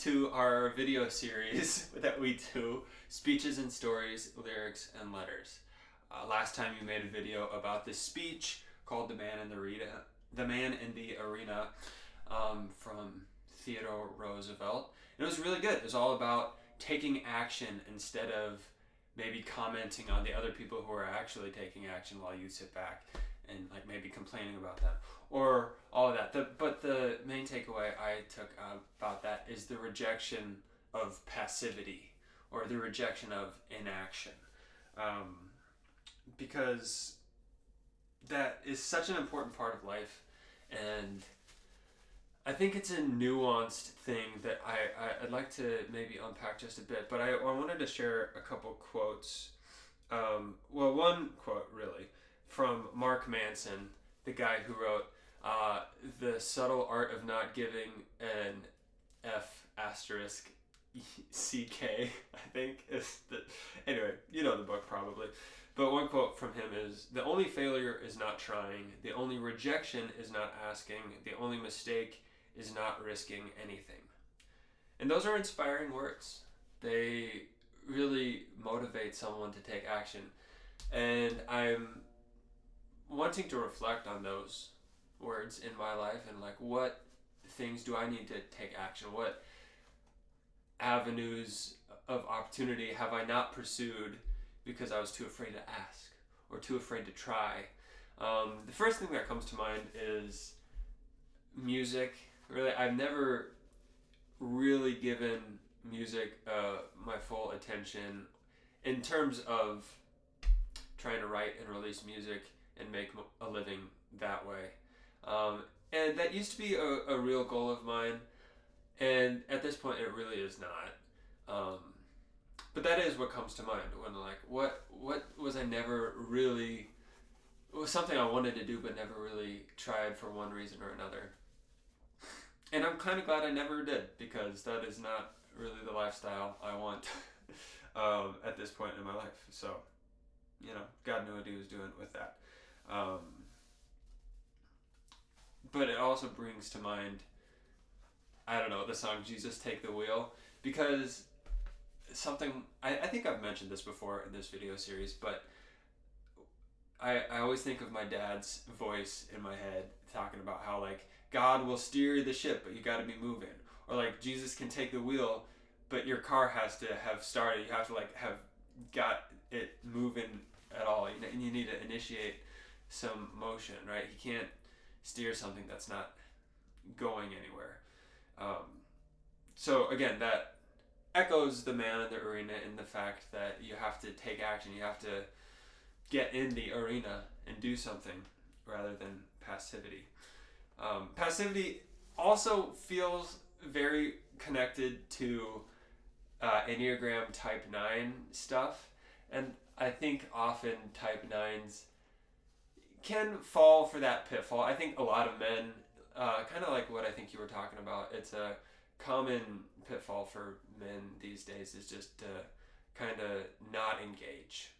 to our video series that we do, Speeches and Stories, Lyrics and Letters. Last time you made a video about this speech called The Man in the Arena from Theodore Roosevelt. It was really good. It was all about taking action instead of maybe commenting on the other people who are actually taking action while you sit back and like maybe complaining about them or all of that. But the main takeaway I took about that is the rejection of passivity or the rejection of inaction, because that is such an important part of life, and I think it's a nuanced thing that I'd like to maybe unpack just a bit, but I wanted to share a couple quotes. One quote really from Mark Manson, the guy who wrote The Subtle Art of Not Giving an F asterisk CK, I think is the, anyway, you know the book probably. But one quote from him is, "The only failure is not trying, the only rejection is not asking, the only mistake is not risking anything." And those are inspiring words. They really motivate someone to take action. And I'm wanting to reflect on those words in my life and like, what things do I need to take action? What avenues of opportunity have I not pursued because I was too afraid to ask or too afraid to try? The first thing that comes to mind is music. Really, I've never really given music my full attention in terms of trying to write and release music and make a living that way. And that used to be a real goal of mine, and at this point it really is not. But that is what comes to mind when like, what was I never really, it was something I wanted to do but never really tried for one reason or another. And I'm kind of glad I never did, because that is not really the lifestyle I want at this point in my life. So, you know, God knew what he was doing with that. But it also brings to mind, I don't know, the song Jesus Take the Wheel, because something, I think I've mentioned this before in this video series, but I always think of my dad's voice in my head talking about how like God will steer the ship, but you got to be moving, or like Jesus can take the wheel, but your car has to have started. You have to like have got it moving at all, and you need to initiate some motion, right? He can't steer something that's not going anywhere. So again, that echoes the man in the arena in the fact that you have to take action. You have to get in the arena and do something rather than passivity. Passivity also feels very connected to Enneagram Type 9 stuff, and I think often Type 9s can fall for that pitfall. I think a lot of men, kind of like what I think you were talking about, it's a common pitfall for men these days is just to kind of not engage.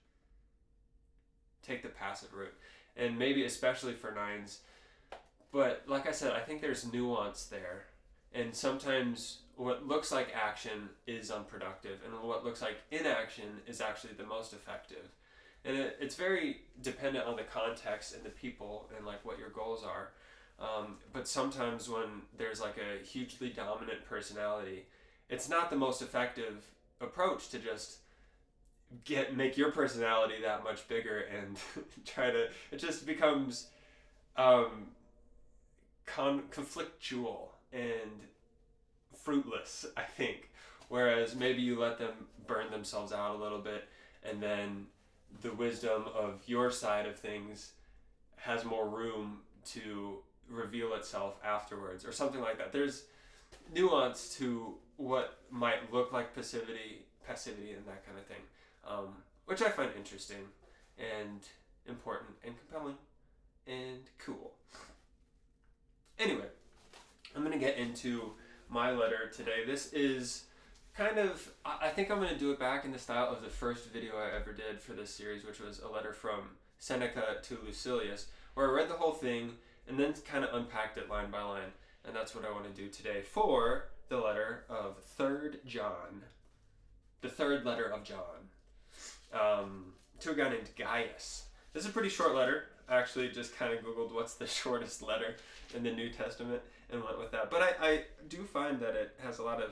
Take the passive route. And maybe especially for 9s. But like I said, I think there's nuance there. And sometimes what looks like action is unproductive, and what looks like inaction is actually the most effective. And it's very dependent on the context and the people and like what your goals are. But sometimes when there's like a hugely dominant personality, it's not the most effective approach to just make your personality that much bigger and try to, it just becomes conflictual and fruitless, I think. Whereas maybe you let them burn themselves out a little bit, and then the wisdom of your side of things has more room to reveal itself afterwards, or something like that. There's nuance to what might look like passivity and that kind of thing, which I find interesting and important and compelling and cool. Anyway, I'm going to get into my letter today. This is kind of, I think I'm going to do it back in the style of the first video I ever did for this series, which was a letter from Seneca to Lucilius, where I read the whole thing and then kind of unpacked it line by line. And that's what I want to do today for the letter of 3rd John, the third letter of John, to a guy named Gaius. This is a pretty short letter. I actually just kind of Googled what's the shortest letter in the New Testament and went with that. But I do find that it has a lot of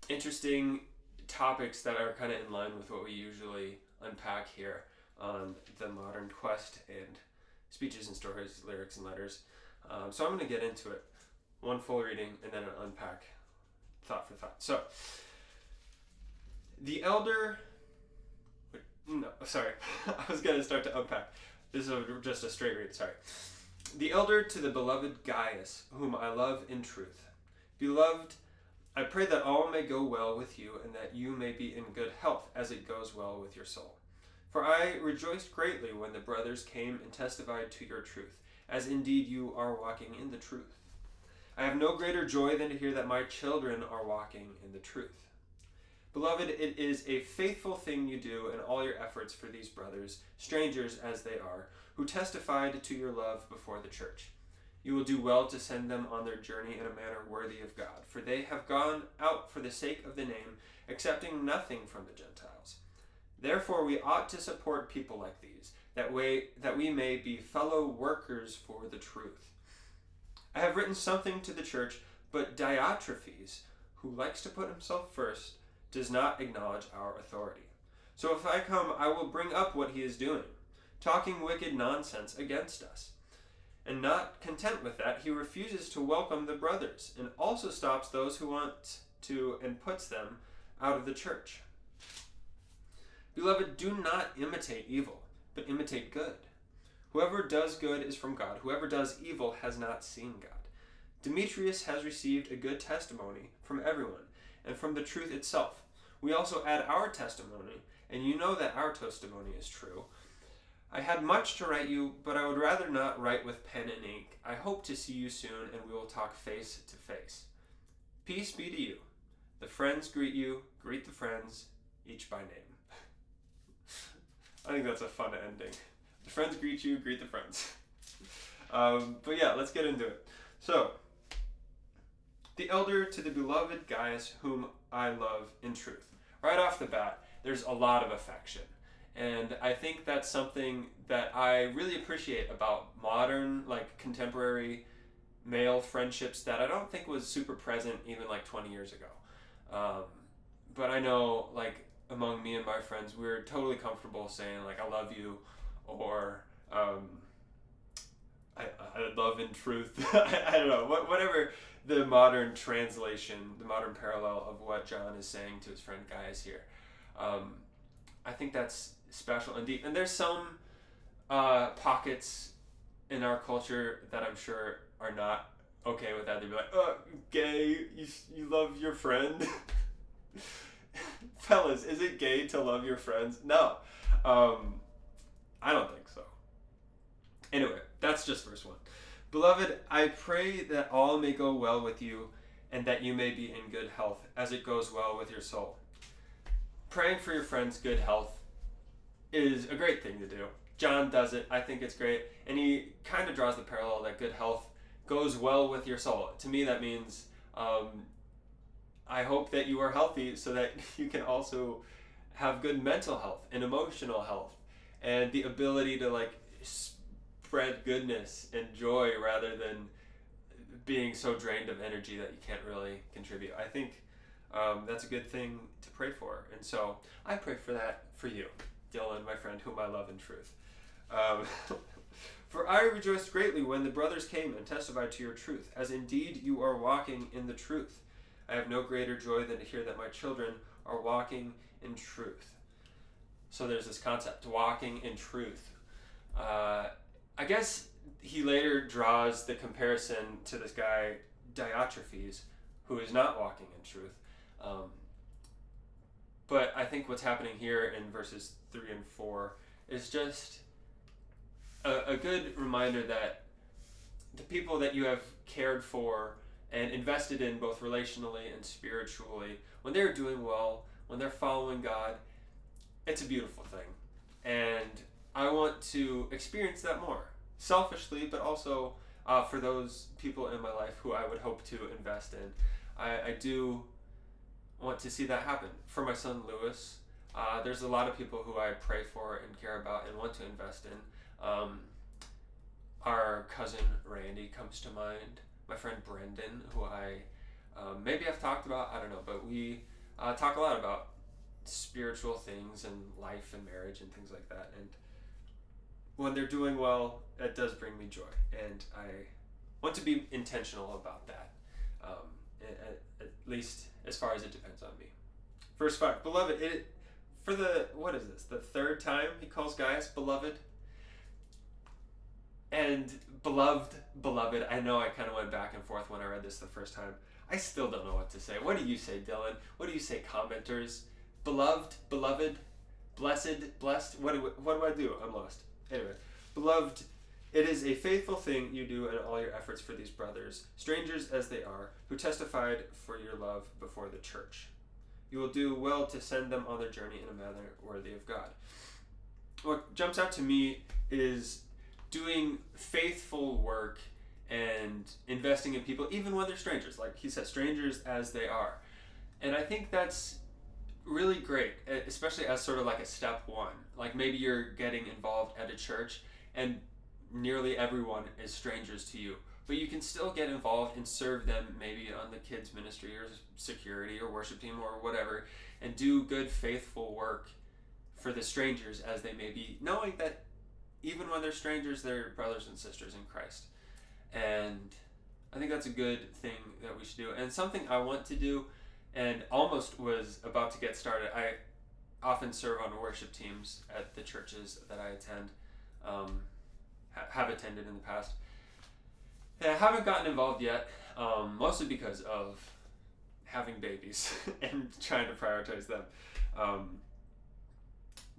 interesting topics that are kind of in line with what we usually unpack here on the Modern Quest and Speeches and Stories, Lyrics and Letters. So I'm going to get into it. One full reading and then an unpack thought for thought. So, the elder... No, sorry. I was going to start to unpack. This is just a straight read, sorry. The elder to the beloved Gaius, whom I love in truth. Beloved, I pray that all may go well with you and that you may be in good health as it goes well with your soul. For I rejoiced greatly when the brothers came and testified to your truth, as indeed you are walking in the truth. I have no greater joy than to hear that my children are walking in the truth. Beloved, it is a faithful thing you do in all your efforts for these brothers, strangers as they are, who testified to your love before the church. You will do well to send them on their journey in a manner worthy of God, for they have gone out for the sake of the name, accepting nothing from the Gentiles. Therefore we ought to support people like these, that we may be fellow workers for the truth. I have written something to the church, but Diotrephes, who likes to put himself first, does not acknowledge our authority. So if I come, I will bring up what he is doing, talking wicked nonsense against us. And not content with that, he refuses to welcome the brothers, and also stops those who want to and puts them out of the church. Beloved, do not imitate evil, but imitate good. Whoever does good is from God. Whoever does evil has not seen God. Demetrius has received a good testimony from everyone, and from the truth itself. We also add our testimony, and you know that our testimony is true. I had much to write you, but I would rather not write with pen and ink. I hope to see you soon, and we will talk face to face. Peace be to you. The friends greet you. Greet the friends, each by name. I think that's a fun ending. The friends greet you. Greet the friends. But yeah, let's get into it. So, the elder to the beloved Gaius, whom I love in truth. Right off the bat, there's a lot of affection. And I think that's something that I really appreciate about modern, contemporary male friendships that I don't think was super present even 20 years ago. But I know, among me and my friends, we're totally comfortable saying, I love you, or I love in truth. I don't know, whatever the modern translation, the modern parallel of what John is saying to his friend Gaius here. I think that's special and deep. And there's some pockets in our culture that I'm sure are not okay with that. They'd be like, oh, gay, you love your friend? Fellas, is it gay to love your friends? No. I don't think so. Anyway, that's just verse 1. Beloved, I pray that all may go well with you and that you may be in good health as it goes well with your soul. Praying for your friends' good health is a great thing to do. John does it. I think it's great. And he kind of draws the parallel that good health goes well with your soul. To me, that means I hope that you are healthy so that you can also have good mental health and emotional health and the ability to spread goodness and joy rather than being so drained of energy that you can't really contribute. I think that's a good thing to pray for. And so I pray for that for you, Dylan, my friend, whom I love in truth. For I rejoiced greatly when the brothers came and testified to your truth, as indeed you are walking in the truth. I have no greater joy than to hear that my children are walking in truth. So there's this concept, walking in truth. I guess he later draws the comparison to this guy, Diotrephes, who is not walking in truth. But I think what's happening here in verses 3 and 4 is just a good reminder that the people that you have cared for and invested in both relationally and spiritually, when they're doing well, when they're following God, it's a beautiful thing. And I want to experience that more, selfishly, but also for those people in my life who I would hope to invest in. I do want to see that happen. For my son Lewis, there's a lot of people who I pray for and care about and want to invest in. Our cousin Randy comes to mind. My friend Brendan, who I maybe I've talked about, I don't know, but we talk a lot about spiritual things and life and marriage and things like that. And when they're doing well, it does bring me joy. And I want to be intentional about that, at least as far as it depends on me. Verse 5, beloved, for the, what is this, the third time he calls Gaius beloved? And beloved, I know I kind of went back and forth when I read this the first time. I still don't know what to say. What do you say, Dylan? What do you say, commenters? Beloved, blessed, blessed? What do I do? I'm lost. Anyway, beloved, it is a faithful thing you do in all your efforts for these brothers, strangers as they are, who testified for your love before the church. You will do well to send them on their journey in a manner worthy of God. What jumps out to me is doing faithful work and investing in people, even when they're strangers. Like he said, strangers as they are. And I think that's really great, especially as sort of like a step one. Like maybe you're getting involved at a church and nearly everyone is strangers to you, but you can still get involved and serve them maybe on the kids ministry or security or worship team or whatever, and do good faithful work for the strangers as they may be, knowing that even when they're strangers, they're brothers and sisters in Christ. And I think that's a good thing that we should do, and something I want to do and almost was about to get started. I often serve on worship teams at the churches that I attend, have attended in the past. And I haven't gotten involved yet, mostly because of having babies and trying to prioritize them.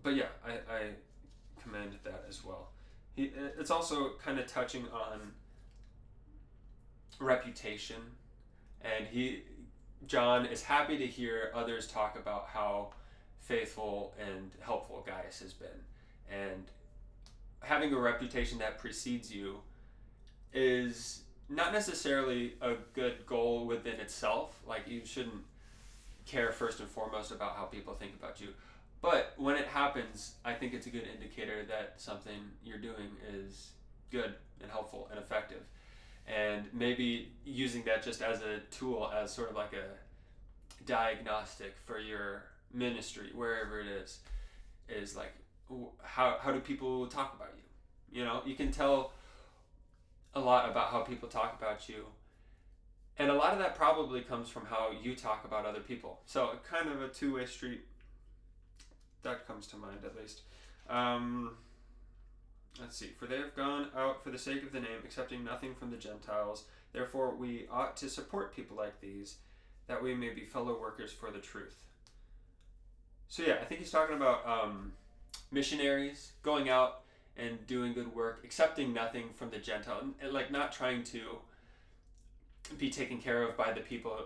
But yeah, I commend that as well. It's also kind of touching on reputation, and John is happy to hear others talk about how faithful and helpful Gaius has been. And having a reputation that precedes you is not necessarily a good goal within itself. Like, you shouldn't care first and foremost about how people think about you. But when it happens, I think it's a good indicator that something you're doing is good and helpful and effective. And maybe using that just as a tool, as sort of like a diagnostic for your ministry, wherever it is like, how do people talk about you? You know, you can tell a lot about how people talk about you. And a lot of that probably comes from how you talk about other people. So kind of a two-way street. That comes to mind, at least. Let's see. For they have gone out for the sake of the name, accepting nothing from the Gentiles. Therefore, we ought to support people like these, that we may be fellow workers for the truth. So yeah, I think he's talking about missionaries going out and doing good work, accepting nothing from the Gentile, and like not trying to be taken care of by the people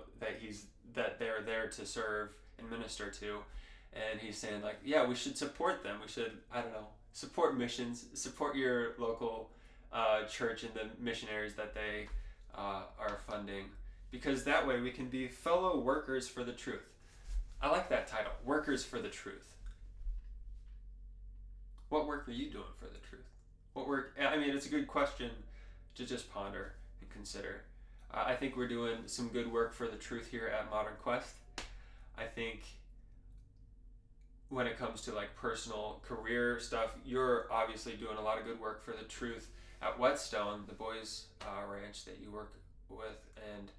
that they're there to serve and minister to. And he's saying, like, yeah, we should support them. We should, I don't know, support missions, support your local church and the missionaries that they are funding, because that way we can be fellow workers for the truth. I like that title, Workers for the Truth. What work are you doing for the truth? What work? I mean, it's a good question to just ponder and consider. I think we're doing some good work for the truth here at Modern Quest. I think when it comes to like personal career stuff, you're obviously doing a lot of good work for the truth at Whetstone, the boys ranch that you work with. And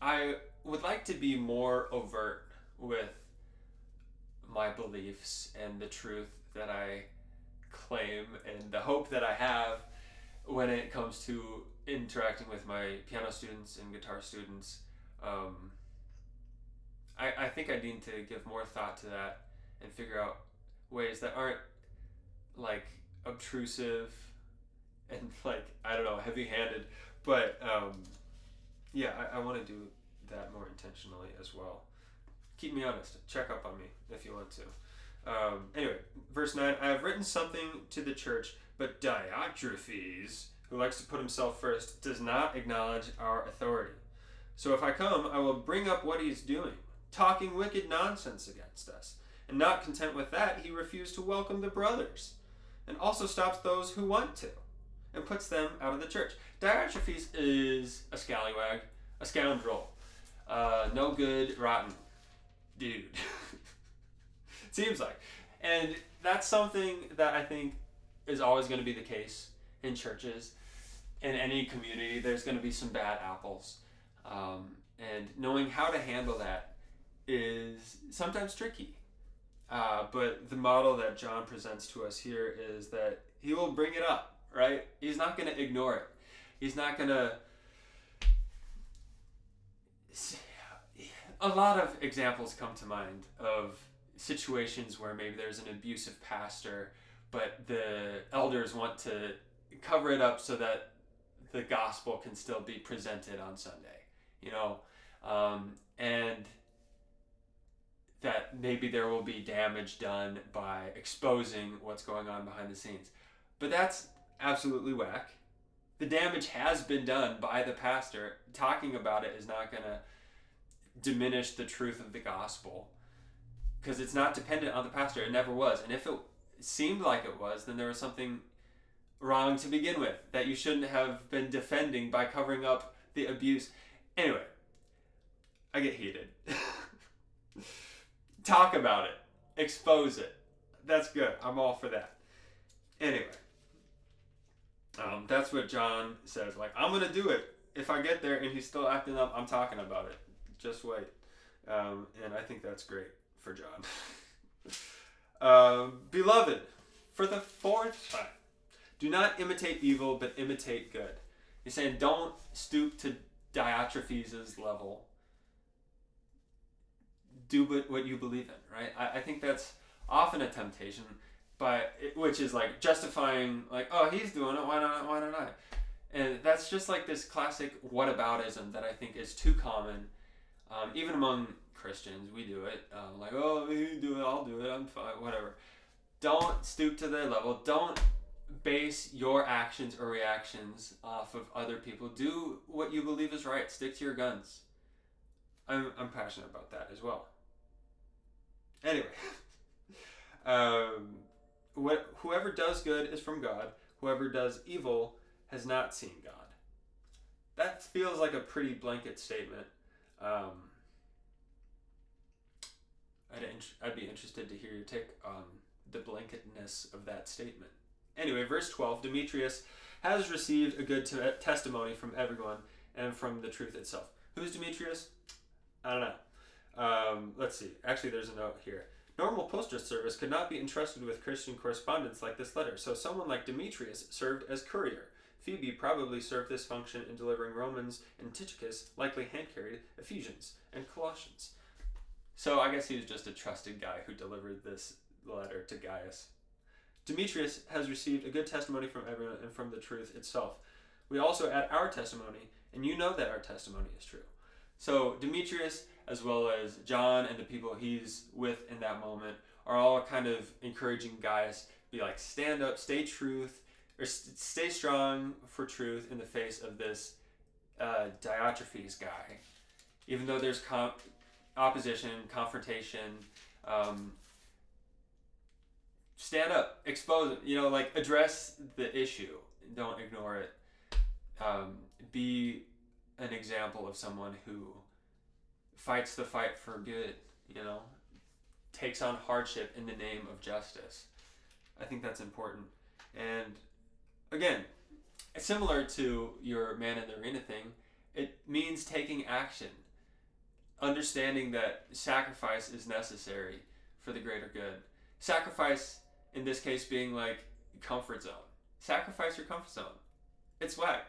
I would like to be more overt with my beliefs and the truth that I claim and the hope that I have when it comes to interacting with my piano students and guitar students. I think I need to give more thought to that and figure out ways that aren't like obtrusive and like, I don't know, heavy-handed, but yeah, I want to do that more intentionally as well. Keep me honest. Check up on me if you want to. Anyway, verse 9, I have written something to the church, but Diotrephes, who likes to put himself first, does not acknowledge our authority. So if I come, I will bring up what he's doing, talking wicked nonsense against us. And not content with that, he refused to welcome the brothers, and also stops those who want to, and puts them out of the church. Diotrephes is a scallywag, a scoundrel, no good, rotten dude. Seems like. And that's something that I think is always going to be the case in churches. In any community, there's going to be some bad apples. And knowing how to handle that is sometimes tricky. But the model that John presents to us here is that he will bring it up, right? He's not going to ignore it. He's not going to... A lot of examples come to mind of situations where maybe there's an abusive pastor, but the elders want to cover it up so that the gospel can still be presented on Sunday, and that maybe there will be damage done by exposing what's going on behind the scenes. But that's absolutely whack. The damage has been done by the pastor. Talking about it is not going to diminish the truth of the gospel, because it's not dependent on the pastor. It never was. And if it seemed like it was, then there was something wrong to begin with that you shouldn't have been defending by covering up the abuse. Anyway, I get heated. Talk about it. Expose it. That's good. I'm all for that. Anyway, that's what John says. Like, I'm going to do it. If I get there and he's still acting up, I'm talking about it. Just wait. And I think that's great for John. Beloved, for the fourth time, do not imitate evil, but imitate good. He's saying don't stoop to Diotrephes' level. Do what you believe in, right? I think that's often a temptation, which is like justifying, like, oh, he's doing it, why don't I? And that's just like this classic whataboutism that I think is too common, even among Christians. We do it, like, oh, you do it, I'll do it, I'm fine, whatever. Don't stoop to their level. Don't base your actions or reactions off of other people. Do what you believe is right. Stick to your guns. I'm passionate about that as well. Anyway, whoever does good is from God. Whoever does evil has not seen God. That feels like a pretty blanket statement. I'd be interested to hear your take on the blanketness of that statement. Anyway, verse 12, Demetrius has received a good testimony from everyone and from the truth itself. Who's Demetrius? I don't know. Let's see. Actually, there's a note here. Normal postal service could not be entrusted with Christian correspondence like this letter, so someone like Demetrius served as courier. Phoebe probably served this function in delivering Romans, and Tychicus likely hand-carried Ephesians and Colossians. So I guess he was just a trusted guy who delivered this letter to Gaius. Demetrius has received a good testimony from everyone and from the truth itself. We also add our testimony, and you know that our testimony is true. So Demetrius, as well as John and the people he's with in that moment, are all kind of encouraging Gaius, be like, stand up, stay stay strong for truth in the face of this Diotrephes guy. Even though there's opposition, confrontation, stand up, expose it, address the issue. Don't ignore it. Be an example of someone who fights the fight for good, takes on hardship in the name of justice. I think that's important. And again, similar to your man in the arena thing, it means taking action. Understanding that sacrifice is necessary for the greater good. Sacrifice, in this case, being like comfort zone. Sacrifice your comfort zone. It's whack.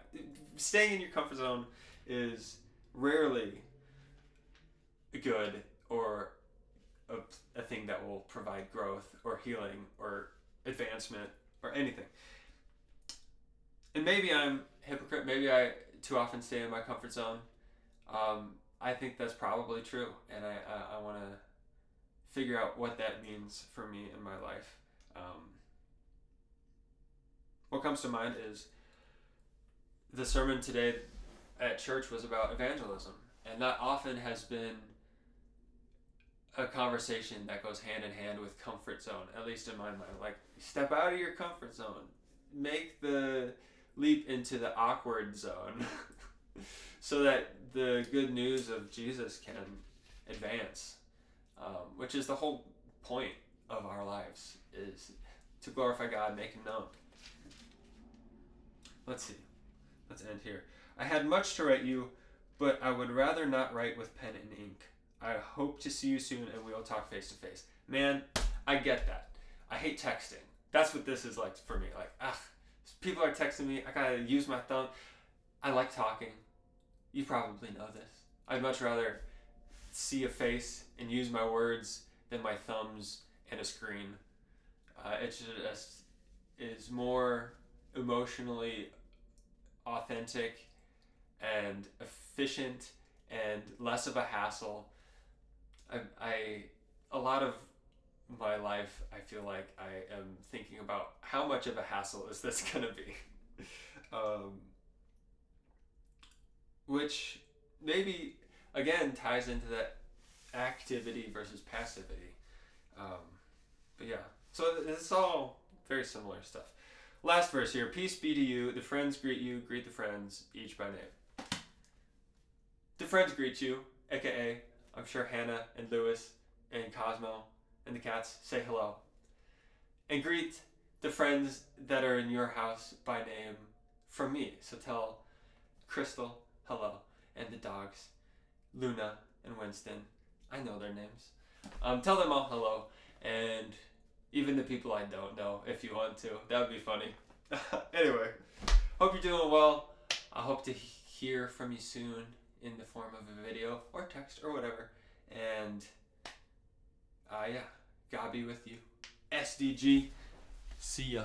Staying in your comfort zone is rarely good or a thing that will provide growth or healing or advancement or anything. And maybe I'm a hypocrite. Maybe I too often stay in my comfort zone. I think that's probably true, and I want to figure out what that means for me in my life. What comes to mind is the sermon today at church was about evangelism, And that often has been a conversation that goes hand in hand with comfort zone, at least in my mind. Like, step out of your comfort zone, make the leap into the awkward zone so that the good news of Jesus can advance, which is the whole point of our lives, is to glorify God, make Him known. Let's see. Let's end here. I had much to write you, but I would rather not write with pen and ink. I hope to see you soon and we will talk face to face. Man, I get that. I hate texting. That's what this is like for me. Like, people are texting me. I gotta use my thumb. I like talking. You probably know this. I'd much rather see a face and use my words than my thumbs and a screen. It just is more emotionally authentic and efficient and less of a hassle. A lot of my life, I feel like I am thinking about how much of a hassle is this gonna be, which maybe again ties into that activity versus passivity. But yeah, so it's all very similar stuff. Last verse here. Peace be to you. The friends greet you. Greet the friends, each by name. The friends greet you, aka I'm sure Hannah and Lewis and Cosmo and the cats say hello. And greet the friends that are in your house by name from me. So tell Crystal hello, and the dogs, Luna and Winston. I know their names. Tell them all hello, and even the people I don't know, if you want to. That would be funny. Anyway, hope you're doing well. I hope to hear from you soon in the form of a video or text or whatever. And yeah, God be with you. SDG. See ya.